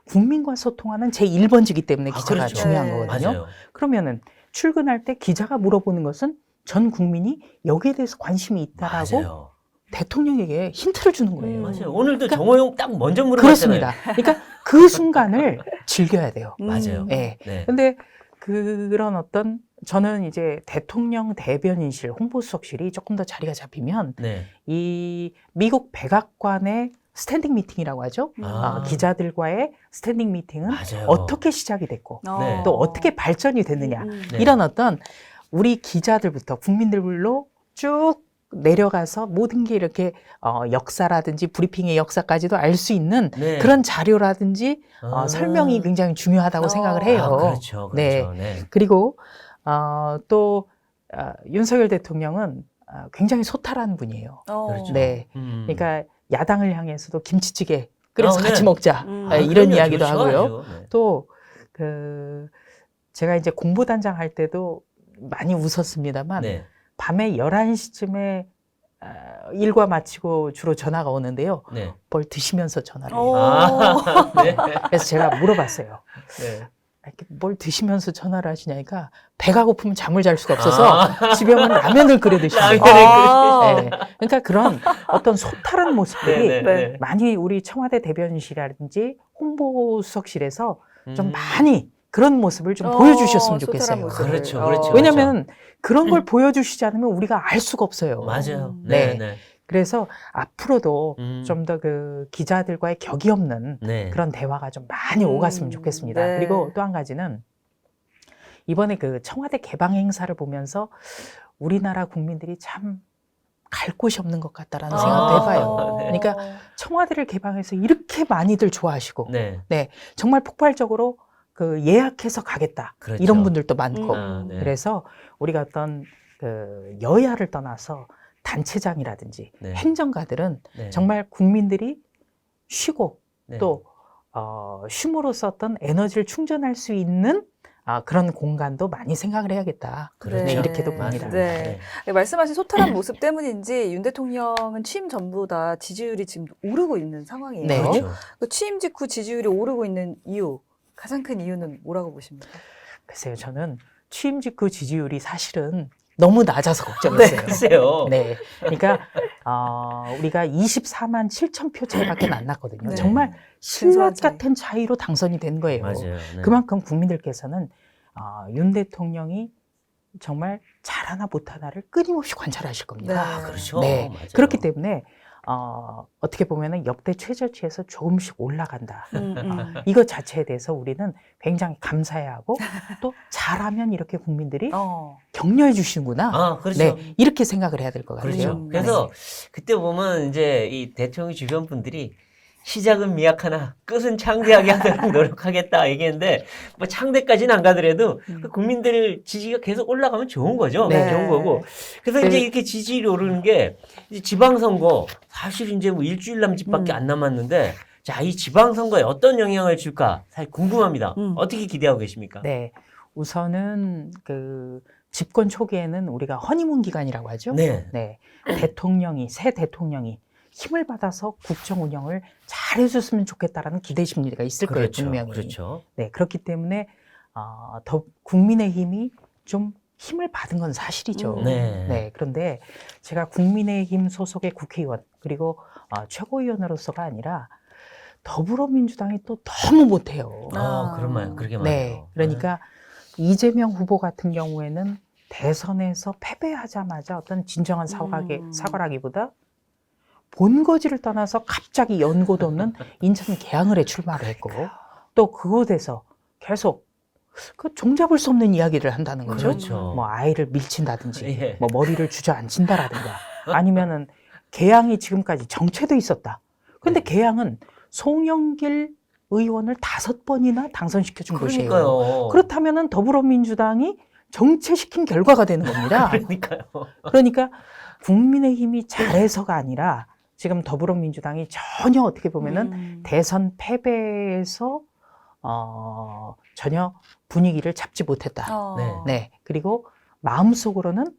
국민과 소통하는 제1번지기 때문에 기자가
그렇죠.
중요한
네.
거거든요.
맞아요.
그러면은 출근할 때 기자가 물어보는 것은 전 국민이 여기에 대해서 관심이 있다라고
맞아요.
대통령에게 힌트를 주는 거예요.
맞아요. 오늘도
그러니까
정호영 딱 먼저 물어봤잖아요.
그렇습니다. 그러니까 그 순간을 즐겨야 돼요.
맞아요.
예.
네.
근데 그런 어떤 저는 이제 대통령 대변인실 홍보수석실이 조금 더 자리가 잡히면
네.
이 미국 백악관의 스탠딩 미팅이라고 하죠.
아.
기자들과의 스탠딩 미팅은
맞아요.
어떻게 시작이 됐고
네.
또 어떻게 발전이 됐느냐.
네.
이런 어떤 우리 기자들부터 국민들로 쭉 내려가서 모든 게 이렇게 역사라든지 브리핑의 역사까지도 알 수 있는
네.
그런 자료라든지
아.
설명이 굉장히 중요하다고 생각을 해요.
아, 그렇죠. 그렇죠. 네.
그리고 또 윤석열 대통령은 굉장히 소탈한 분이에요.
그렇죠.
네,
음.
그러니까 야당을 향해서도 김치찌개 끓여서
네.
같이 먹자
아,
이런
그럼요.
이야기도
좋죠,
하고요.
아주. 네.
또 제가 이제 공보단장 할 때도 많이 웃었습니다만
네.
밤에 11시쯤에 일과 마치고 주로 전화가 오는데요.
네.
뭘 드시면서 전화를
오.
해요.
아, 네.
그래서 제가 물어봤어요.
네.
이렇게 뭘 드시면서 전화를 하시냐니까 배가 고프면 잠을 잘 수가 없어서 집에 오면 라면을 끓여 드시는 거예요.
아.
네. 그러니까 그런 어떤 소탈한 모습들이
네,
네.
많이 우리 청와대 대변인실이라든지 홍보수석실에서 좀
음.
많이 그런 모습을 좀 보여주셨으면
소탈한
좋겠어요.
모습을.
그렇죠, 그렇죠.
왜냐하면 그런 걸 보여주시지 않으면 우리가 알 수가 없어요.
맞아요.
네.
네. 네.
그래서 앞으로도
음.
좀 더 그 기자들과의 격이 없는
네.
그런 대화가 좀 많이 오갔으면 좋겠습니다.
네.
그리고 또 한 가지는 이번에 그 청와대 개방 행사를 보면서 우리나라 국민들이 참 갈 곳이 없는 것 같다라는 생각도 해봐요.
네.
그러니까 청와대를 개방해서 이렇게 많이들 좋아하시고
네.
정말 폭발적으로 그 예약해서 가겠다
그렇죠.
이런 분들도 많고
아, 네.
그래서 우리가 어떤 그 여야를 떠나서 단체장이라든지
네.
행정가들은
네.
정말 국민들이 쉬고
네.
또 쉼으로써 어떤 에너지를 충전할 수 있는 그런 공간도 많이 생각을 해야겠다.
그렇죠.
네, 이렇게도
네.
봅니다.
네. 네, 말씀하신 소탈한 모습 때문인지 윤 대통령은 취임 전보다 지지율이 지금 오르고 있는 상황이에요.
네.
그렇죠.
그 취임 직후 지지율이 오르고 있는 이유, 가장 큰 이유는 뭐라고 보십니까?
글쎄요, 저는 취임 직후 지지율이 사실은 너무 낮아서 걱정했어요.
글쎄요.
네. 그러니까 우리가 24만 7천 표 차이밖에 안 났거든요.
네.
정말
근소한
신라
차이.
같은 차이로 당선이 된 거예요.
맞아요. 네.
그만큼 국민들께서는 윤 대통령이 정말 잘하나 못하나를 끊임없이 관찰하실 겁니다.
네.
아, 그렇죠.
네.
맞아요.
그렇기 때문에 어떻게 보면은 역대 최저치에서 조금씩 올라간다. 이것 자체에 대해서 우리는 굉장히 감사해야 하고 또 잘하면 이렇게 국민들이 격려해 주시는구나.
아, 그렇죠.
네, 이렇게 생각을 해야 될 것 같아요.
그렇죠. 그래서 그때 보면 이제 이 대통령 주변 분들이 시작은 미약하나 끝은 창대하게 하도록 노력하겠다 얘기했는데 뭐 창대까지는 안 가더라도 그 국민들 지지가 계속 올라가면 좋은 거죠.
네.
좋은 거고. 그래서
네.
이제 이렇게 지지율이 오르는 게 이제 지방선거 사실 이제 뭐 일주일 남짓밖에 안 남았는데 자, 이 지방선거에 어떤 영향을 줄까 사실 궁금합니다. 어떻게 기대하고 계십니까?
네, 우선은 그 집권 초기에는 우리가 허니문 기간이라고 하죠.
네.
네, 새 대통령이 힘을 받아서 국정 운영을 잘 해줬으면 좋겠다라는 기대 심리가 있을 거예요,
그렇죠.
분명히.
그렇죠.
네, 그렇기 때문에 더 국민의힘이 좀 힘을 받은 건 사실이죠.
네.
네, 그런데 제가 국민의힘 소속의 국회의원 그리고 최고위원으로서가 아니라 더불어민주당이 또 너무 못해요.
그런 말 그렇게
네,
말해요.
그러니까 이재명 후보 같은 경우에는 대선에서 패배하자마자 어떤 진정한 사과라기보다 본거지를 떠나서 갑자기 연고도 없는 인천 계양을에 출마를 했고 또 그곳에서 계속 그 종잡을 수 없는 이야기를 한다는 거죠.
그렇죠.
뭐 아이를 밀친다든지,
예.
뭐 머리를 주저앉힌다라든가, 아니면은 계양이 지금까지 정체돼 있었다. 근데 계양은 송영길 의원을 5번이나 당선시켜준 곳이에요.
그러니까요.
그렇다면은 더불어민주당이 정체시킨 결과가 되는 겁니다.
그러니까요.
그러니까 국민의힘이 잘해서가 아니라 지금 더불어민주당이 전혀 어떻게 보면은 대선 패배에서 전혀 분위기를 잡지 못했다.
네.
네. 그리고 마음속으로는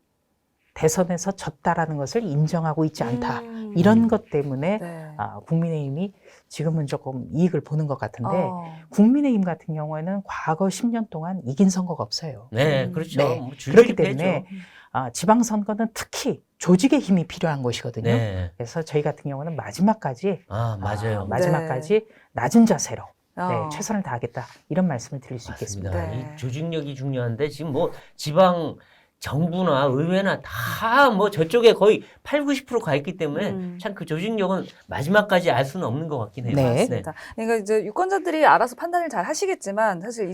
대선에서 졌다라는 것을 인정하고 있지 않다. 이런 것 때문에
네.
국민의힘이 지금은 조금 이익을 보는 것 같은데 국민의힘 같은 경우에는 과거 10년 동안 이긴 선거가 없어요.
네, 그렇죠.
네.
뭐
그렇기
줄줄이
때문에
패죠.
지방선거는 특히 조직의 힘이 필요한 것이거든요.
네.
그래서 저희 같은 경우는 마지막까지
맞아요.
마지막까지 낮은 자세로
어.
네, 최선을 다하겠다 이런 말씀을 드릴 수
맞습니다.
있겠습니다.
네.
이 조직력이 중요한데 지금 뭐 지방 정부나 의회나 다 뭐 저쪽에 거의 8, 90%가 있기 때문에 참 그 조직력은 마지막까지 알 수는 없는 것 같긴 해요.
네.
맞습니다. 그러니까 이제 유권자들이 알아서 판단을 잘 하시겠지만 사실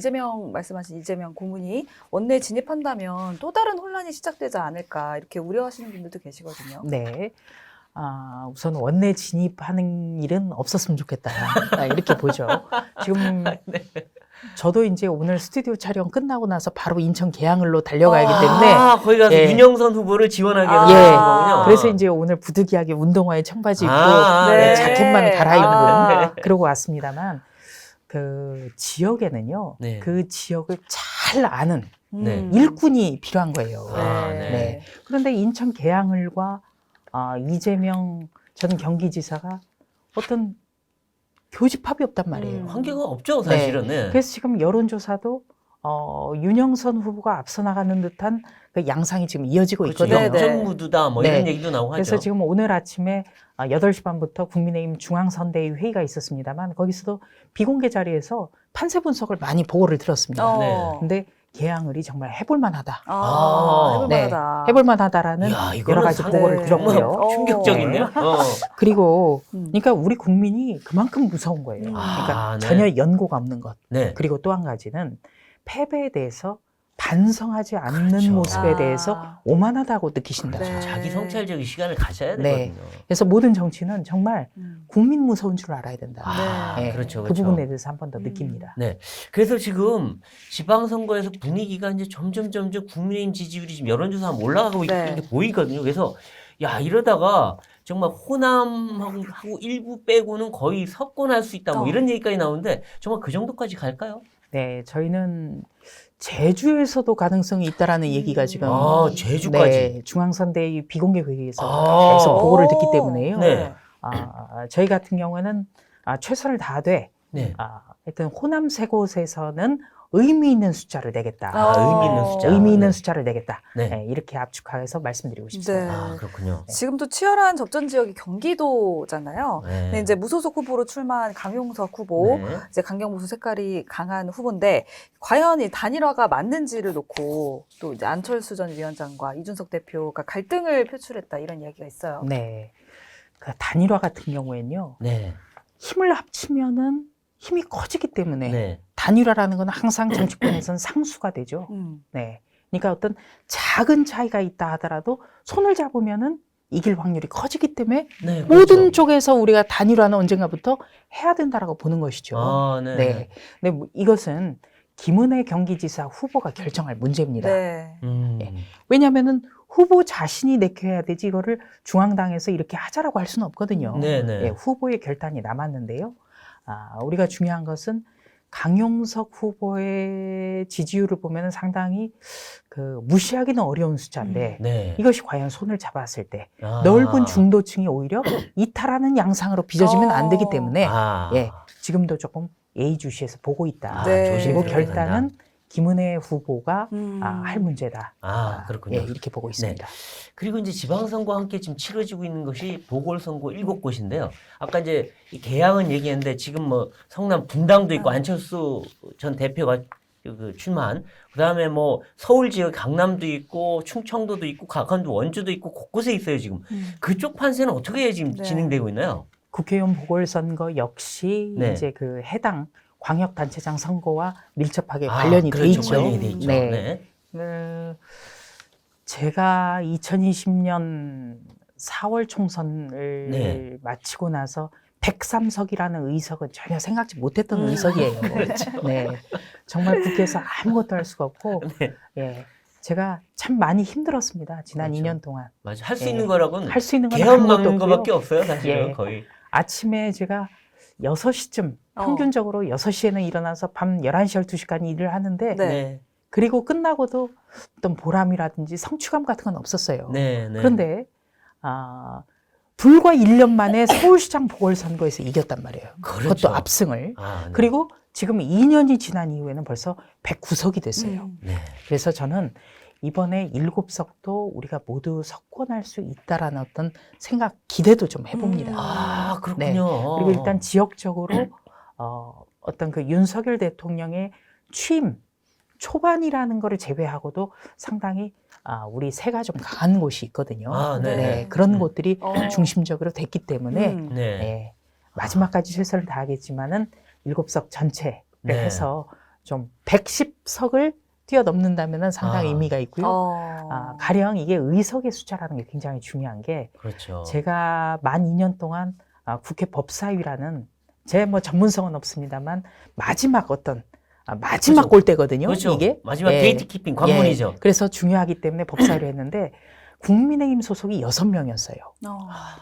말씀하신 이재명 고문이 원내에 진입한다면 또 다른 혼란이 시작되지 않을까 이렇게 우려하시는 분들도 계시거든요.
네. 우선 원내 진입하는 일은 없었으면 좋겠다. 이렇게 보죠. 지금 저도 이제 오늘 스튜디오 촬영 끝나고 나서 바로 인천 계양을로 달려가기 때문에
거기 가서
예.
윤영선 후보를 지원하게
아.
되는
예.
거군요.
그래서 이제 오늘 부득이하게 운동화에 청바지 입고
네.
자켓만 갈아입고
네.
그러고 왔습니다만 그 지역에는요.
네.
그 지역을 잘 아는
네.
일꾼이 필요한 거예요.
네.
네. 그런데 인천 계양을과 이재명 전 경기지사가 어떤 교집합이 없단 말이에요.
관계가 없죠, 사실은. 네.
그래서 지금 여론조사도 윤영선 후보가 앞서 나가는 듯한 그 양상이 지금 이어지고
그렇죠.
있거든요.
네.
영점 무드다 뭐
네.
이런 얘기도 나오고
그래서
하죠.
지금 오늘 아침에 8시 반부터 국민의힘 중앙선대위 회의가 있었습니다만 거기서도 비공개 자리에서 판세 분석을 많이 보고를 들었습니다.
네.
근데 계양을이 정말 해볼만하다.
해볼만하다.
해볼만하다라는
이야, 이거는
여러 가지
상당히
보고를 들었고요.
어.
충격적인데요.
그리고 그러니까 우리 국민이 그만큼 무서운 거예요.
아,
그러니까
네.
전혀 연고가 없는 것.
네.
그리고 또 한 가지는 패배에 대해서 반성하지 않는
그렇죠.
모습에 대해서 오만하다고 느끼신다.
네.
자기 성찰적인 시간을 가져야
네.
되거든요.
그래서 모든 정치는 정말 국민 무서운 줄 알아야 된다.
네.
그렇죠,
그
그렇죠.
부분에 대해서 한 번 더 느낍니다.
네. 그래서 지금 지방선거에서 분위기가 이제 점점 국민의힘 지지율이 지금 여론조사 하면 올라가고
네.
있는 게 보이거든요. 그래서 야, 이러다가 정말 호남하고 일부 빼고는 거의 석권할 수 있다. 뭐 이런 얘기까지 나오는데 정말 그 정도까지 갈까요?
네, 저희는 제주에서도 가능성이 있다라는 얘기가 지금
제주까지.
네, 중앙선대위 비공개 회의에서
아.
계속 보고를 듣기 때문에요.
네.
저희 같은 경우는 최선을 다하되
네.
하여튼 호남 세 곳에서는 의미 있는 숫자를 내겠다.
의미 있는 숫자.
의미 있는
네.
숫자를 내겠다.
네.
네, 이렇게 압축해서 말씀드리고 싶습니다.
네.
그렇군요.
지금도 치열한 접전 지역이 경기도잖아요.
네.
근데 이제 무소속 후보로 출마한 강용석 후보,
네.
이제 강경보수 색깔이 강한 후보인데 과연 이 단일화가 맞는지를 놓고 또 이제 안철수 전 위원장과 이준석 대표가 갈등을 표출했다 이런 이야기가 있어요.
네. 그 단일화 같은 경우에는요.
네.
힘을 합치면은 힘이 커지기 때문에
네.
단일화라는 건 항상 정치권에서는 상수가 되죠. 네. 그러니까 어떤 작은 차이가 있다 하더라도 손을 잡으면은 이길 확률이 커지기 때문에
네.
모든
그렇죠.
쪽에서 우리가 단일화는 언젠가부터 해야 된다라고 보는 것이죠.
네.
네. 근데 뭐 이것은 김은혜 경기지사 후보가 결정할 문제입니다.
네.
왜냐하면은 후보 자신이 내켜야 되지 이거를 중앙당에서 이렇게 하자라고 할 수는 없거든요.
네네.
예, 후보의 결단이 남았는데요. 우리가 중요한 것은 강용석 후보의 지지율을 보면 상당히 그 무시하기는 어려운 숫자인데
네.
이것이 과연 손을 잡았을 때 넓은 중도층이 오히려 이탈하는 양상으로 빚어지면 안 되기 때문에 예, 지금도 조금 예의주시해서 보고 있다.
네.
그리고
조심해야
결단은 김은혜 후보가 할 문제다.
그렇군요.
예, 이렇게 보고 있습니다.
그리고 이제 지방선거와 함께 지금 치러지고 있는 것이 보궐선거 7곳인데요. 아까 이제 이 계양은 얘기했는데 지금 뭐 성남 분당도 있고 안철수 전 대표가 그 출마한. 그다음에 뭐 서울 지역 강남도 있고 충청도도 있고 강원도 원주도 있고 곳곳에 있어요 지금. 그쪽 판세는 어떻게 지금
네.
진행되고 있나요?
국회의원 보궐선거 역시
네.
이제 그 해당 광역단체장 선거와 밀접하게
아,
관련이 돼
그렇죠.
있죠.
관련이 돼 있죠.
네.
네.
제가 2020년 4월 총선을
네.
마치고 나서 103석이라는 의석은 전혀 생각지 못했던 의석이에요. 네. 정말 국회에서 아무것도 할 수가 없고,
네.
예. 제가 참 많이 힘들었습니다. 지난
그렇죠.
2년 동안.
맞아. 할 수
예.
있는 거라고는
할 수 있는 건
개헌
아무것도
막는 거밖에
없고요.
없어요, 사실은
예.
거의.
아침에 제가 6시쯤, 평균적으로 6시에는 일어나서 밤 11시, 12시까지 일을 하는데,
네.
네.
그리고 끝나고도 어떤 보람이라든지 성취감 같은 건 없었어요.
네. 네.
그런데 불과 1년 만에 서울시장 보궐선거에서 이겼단 말이에요.
그렇죠.
그것도 압승을.
아, 네.
그리고 지금 2년이 지난 이후에는 벌써 109석이 됐어요.
네.
그래서 저는 이번에 7석도 우리가 모두 석권할 수 있다라는 어떤 생각, 기대도 좀 해봅니다.
아, 그렇군요.
그리고 일단 지역적으로 어떤 그 윤석열 대통령의 취임 초반이라는 거를 제외하고도 상당히 우리 세가 좀 강한 곳이 있거든요.
아, 네.
네, 그런
네.
곳들이 중심적으로 됐기 때문에
네.
예, 마지막까지 최선을 다하겠지만은 7석 전체를
네.
해서 좀 110석을 뛰어넘는다면 상당히
아.
의미가 있고요. 가령 이게 의석의 숫자라는 게 굉장히 중요한 게
그렇죠.
제가 만 2년 동안 국회 법사위라는 제 뭐 전문성은 없습니다만 마지막 어떤 마지막
그렇죠.
골대거든요.
그렇죠.
이게
마지막
예.
게이트 키핑 관문이죠.
예. 그래서 중요하기 때문에 법사위를 했는데 국민의힘 소속이 6명이었어요.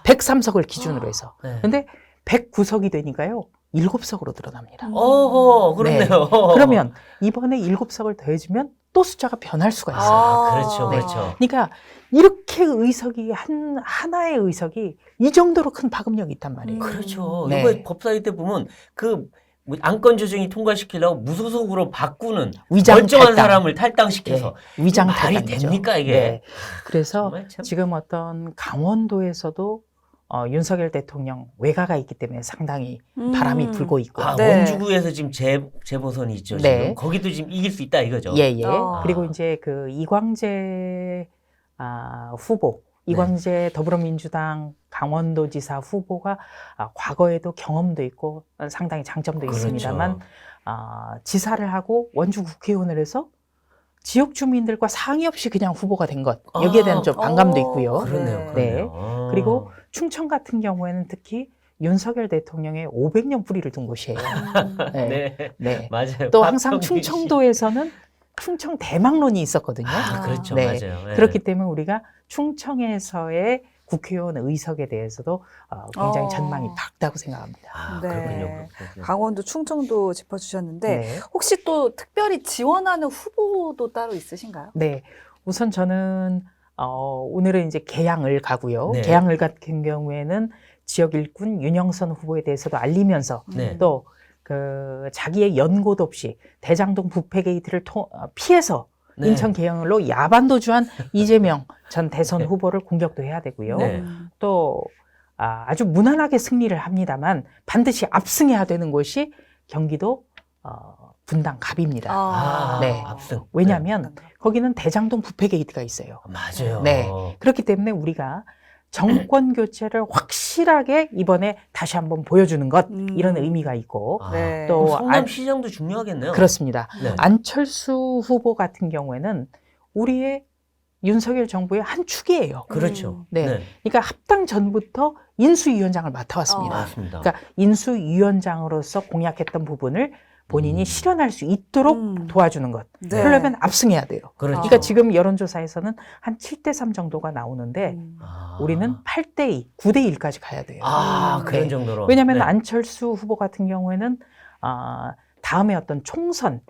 103석을 기준으로 해서.
네.
근데 109석이 되니까요. 7석으로 늘어납니다.
어허, 그렇네요.
그러면 이번에 7석을 더해주면 또 숫자가 변할 수가 있어요.
아, 그렇죠,
네.
그렇죠.
그러니까 이렇게 의석이 하나의 의석이 이 정도로 큰 파급력이 있단 말이에요.
그렇죠.
네.
이거 법사위 때 보면 뭐 안건 조정이 통과시키려고 무소속으로 바꾸는
위장
멀쩡한
탈당.
사람을 탈당시켜서
예, 위장
말이
탈당이죠.
됩니까 이게?
네. 그래서
정말 참.
지금 어떤 강원도에서도 윤석열 대통령 외가가 있기 때문에 상당히 바람이 불고 있고.
아,
네.
원주구에서 지금 재보선이 있죠.
네.
지금 거기도 지금 이길 수 있다 이거죠.
예, 예.
아.
그리고 이제 그 이광재 후보,
네.
이광재 더불어민주당 강원도지사 후보가 과거에도 경험도 있고 상당히 장점도
그렇죠.
있습니다만 지사를 하고 원주 국회의원을 해서 지역 주민들과 상의 없이 그냥 후보가 된 것. 여기에 대한 좀 반감도 있고요.
그러네요.
네.
그러네요.
그리고 충청 같은 경우에는 특히 윤석열 대통령의 500년 뿌리를 둔 곳이에요. 네.
네.
네.
맞아요.
또 항상
박정희 씨.
충청도에서는 충청 대망론이 있었거든요.
아, 그렇죠.
네.
맞아요. 네.
그렇기 때문에 우리가 충청에서의 국회의원 의석에 대해서도 굉장히 전망이 밝다고 생각합니다.
아,
네.
그렇군요. 그렇군요.
강원도, 충청도 짚어주셨는데
네.
혹시 또 특별히 지원하는 후보도 따로 있으신가요?
네. 우선 저는 오늘은 이제 계양을 가고요.
네.
계양을 같은 경우에는 지역 일꾼 윤영선 후보에 대해서도 알리면서
네.
또 그 자기의 연고도 없이 대장동 부패 게이트를 피해서
네.
인천 계양을로 야반도주한 이재명 전 대선 후보를 공격도 해야 되고요.
네.
또 아주 무난하게 승리를 합니다만 반드시 압승해야 되는 곳이 경기도 분당 갑입니다. 네.
압승.
왜냐하면 거기는 대장동 부패 게이트가 있어요.
맞아요.
네. 그렇기 때문에 우리가 정권 교체를 확실하게 이번에 다시 한번 보여주는 것 이런 의미가 있고
아,
네.
또
성남시장도 중요하겠네요.
그렇습니다.
네.
안철수 후보 같은 경우에는 우리의 윤석열 정부의 한 축이에요.
그렇죠.
네. 그러니까 합당 전부터 인수위원장을 맡아왔습니다.
맞습니다.
그러니까 인수위원장으로서 공약했던 부분을 본인이 실현할 수 있도록 도와주는 것.
네.
그러려면 압승해야 돼요.
그렇죠.
그러니까 지금 여론조사에서는 한 7대3 정도가 나오는데 우리는 8대2, 9대1까지 가야 돼요.
그런
네.
정도로.
왜냐하면
네.
안철수 후보 같은 경우에는 다음에 어떤 총선을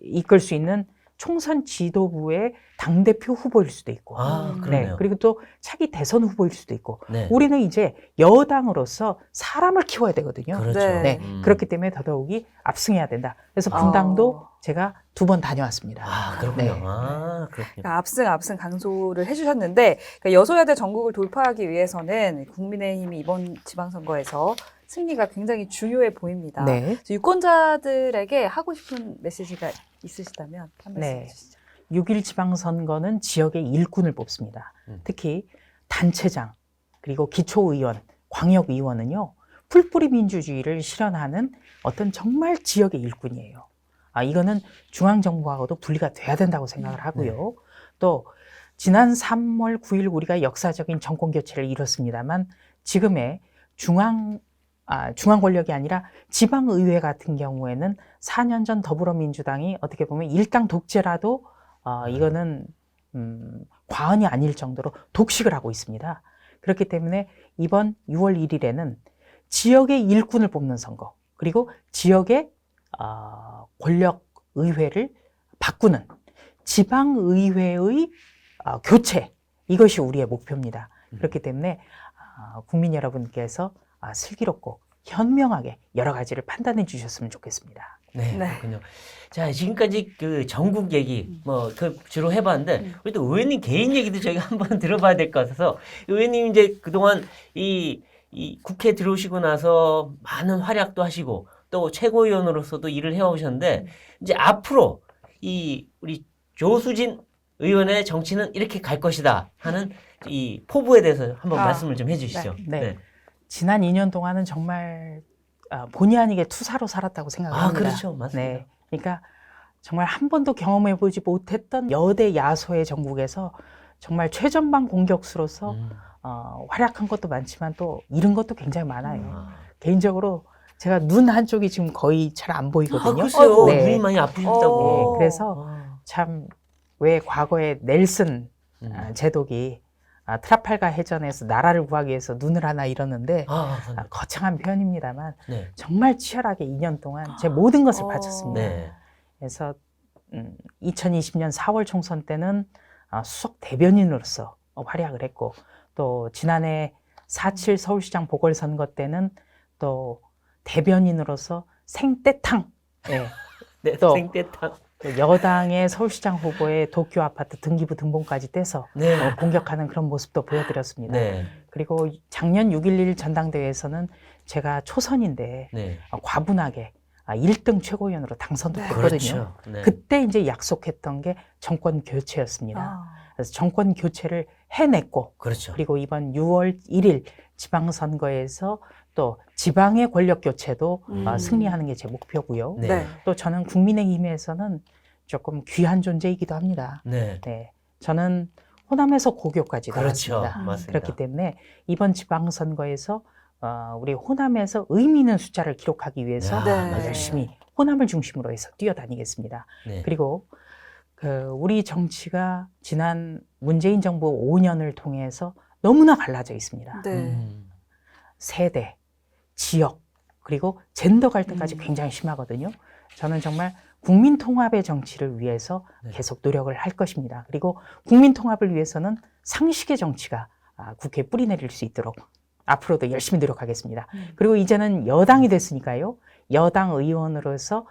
이끌 수 있는 총선 지도부의 당대표 후보일 수도 있고
그러네요.
네. 그리고 또 차기 대선 후보일 수도 있고
네.
우리는 이제 여당으로서 사람을 키워야 되거든요.
그렇죠.
네.
네. 그렇기 때문에 더더욱이 압승해야 된다. 그래서 분당도 제가 2번 다녀왔습니다.
아, 그렇군요.
네.
아, 그렇군요.
그러니까 압승 강조를 해주셨는데 그러니까 여소야대 전국을 돌파하기 위해서는 국민의힘이 이번 지방선거에서 승리가 굉장히 중요해 보입니다.
네.
그래서 유권자들에게 하고 싶은 메시지가 있으시다면 한 말씀
네.
해주시죠.
6.1 지방선거는 지역의 일꾼을 뽑습니다. 특히 단체장, 그리고 기초의원, 광역의원은요, 풀뿌리 민주주의를 실현하는 어떤 정말 지역의 일꾼이에요. 이거는 중앙정부하고도 분리가 돼야 된다고 생각을 하고요. 또 지난 3월 9일 우리가 역사적인 정권 교체를 이뤘습니다만 지금의 중앙 권력이 아니라 지방의회 같은 경우에는 4년 전 더불어민주당이 어떻게 보면 일당 독재라도 이거는 과언이 아닐 정도로 독식을 하고 있습니다. 그렇기 때문에 이번 6월 1일에는 지역의 일꾼을 뽑는 선거, 그리고 지역의 권력의회를 바꾸는 지방의회의 교체, 이것이 우리의 목표입니다. 그렇기 때문에 국민 여러분께서 슬기롭고 현명하게 여러 가지를 판단해 주셨으면 좋겠습니다.
네,
네.
그렇군요. 자, 지금까지 그 전국 얘기 주로 해봤는데 우리 또 의원님 개인 얘기도 저희가 한번 들어봐야 될 것 같아서 의원님 이제 그동안 이 국회 들어오시고 나서 많은 활약도 하시고 또 최고위원으로서도 일을 해오셨는데 이제 앞으로 우리 조수진 의원의 정치는 이렇게 갈 것이다 하는 이 포부에 대해서 한번 말씀을 좀 해주시죠.
네. 지난 2년 동안은 정말 본의 아니게 투사로 살았다고 생각을 합니다.
그렇죠. 맞습니다.
네. 그러니까 정말 한 번도 경험해보지 못했던 여대 야소의 전국에서 정말 최전방 공격수로서 활약한 것도 많지만 또 잃은 것도 굉장히 많아요. 개인적으로 제가 눈 한쪽이 지금 거의 잘 안 보이거든요.
글쎄요.
네.
눈이 많이 아프셨다고.
네. 그래서 참 왜 과거에 넬슨 제독이 트라팔가 해전에서 나라를 구하기 위해서 눈을 하나 잃었는데 거창한 표현입니다만
네.
정말 치열하게 2년 동안 제 모든 것을 바쳤습니다.
네.
그래서 2020년 4월 총선 때는 수석 대변인으로서 활약을 했고 또 지난해 4.7 서울시장 보궐선거 때는 또 대변인으로서 생떼탕
네,
또
생떼탕.
여당의 서울시장 후보의 도쿄 아파트 등기부 등본까지 떼서
네.
공격하는 그런 모습도 보여드렸습니다.
네.
그리고 작년 6.11 전당대회에서는 제가 초선인데
네.
과분하게 1등 최고위원으로 당선도 됐거든요.
그렇죠. 네.
그때 이제 약속했던 게 정권 교체였습니다. 그래서 정권 교체를 해냈고
그렇죠.
그리고 이번 6월 1일 지방선거에서 또 지방의 권력 교체도 승리하는 게 제 목표고요.
네.
네.
또 저는 국민의힘에서는 조금 귀한 존재이기도 합니다.
네.
네, 저는 호남에서 고교까지
그렇죠.
나왔습니다.
맞습니다.
그렇기 때문에 이번 지방선거에서 우리 호남에서 의미 있는 숫자를 기록하기 위해서
네.
열심히 호남을 중심으로 해서 뛰어다니겠습니다.
네.
그리고 우리 정치가 지난 문재인 정부 5년을 통해서 너무나 갈라져 있습니다.
네.
세대, 지역, 그리고 젠더 갈등까지 굉장히 심하거든요. 저는 정말 국민 통합의 정치를 위해서 계속 노력을 할 것입니다. 그리고 국민 통합을 위해서는 상식의 정치가 국회에 뿌리내릴 수 있도록 앞으로도 열심히 노력하겠습니다. 그리고 이제는 여당이 됐으니까요. 여당 의원으로서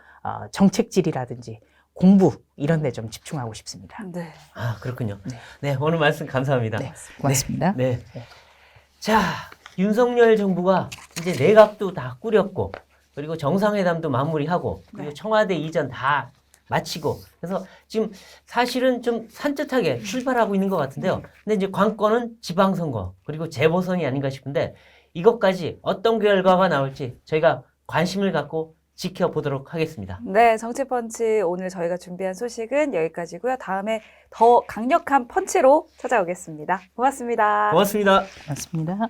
정책 질이라든지 공부 이런 데 좀 집중하고 싶습니다.
네.
그렇군요.
네.
네, 오늘 말씀 감사합니다.
네, 고맙습니다.
네. 자, 윤석열 정부가 이제 내각도 다 꾸렸고, 그리고 정상회담도 마무리하고, 그리고 청와대 이전 다 마치고, 그래서 지금 사실은 좀 산뜻하게 출발하고 있는 것 같은데요. 근데 이제 관건은 지방선거, 그리고 재보선이 아닌가 싶은데, 이것까지 어떤 결과가 나올지 저희가 관심을 갖고 지켜보도록 하겠습니다.
네, 정치펀치 오늘 저희가 준비한 소식은 여기까지고요. 다음에 더 강력한 펀치로 찾아오겠습니다. 고맙습니다.
고맙습니다.
고맙습니다.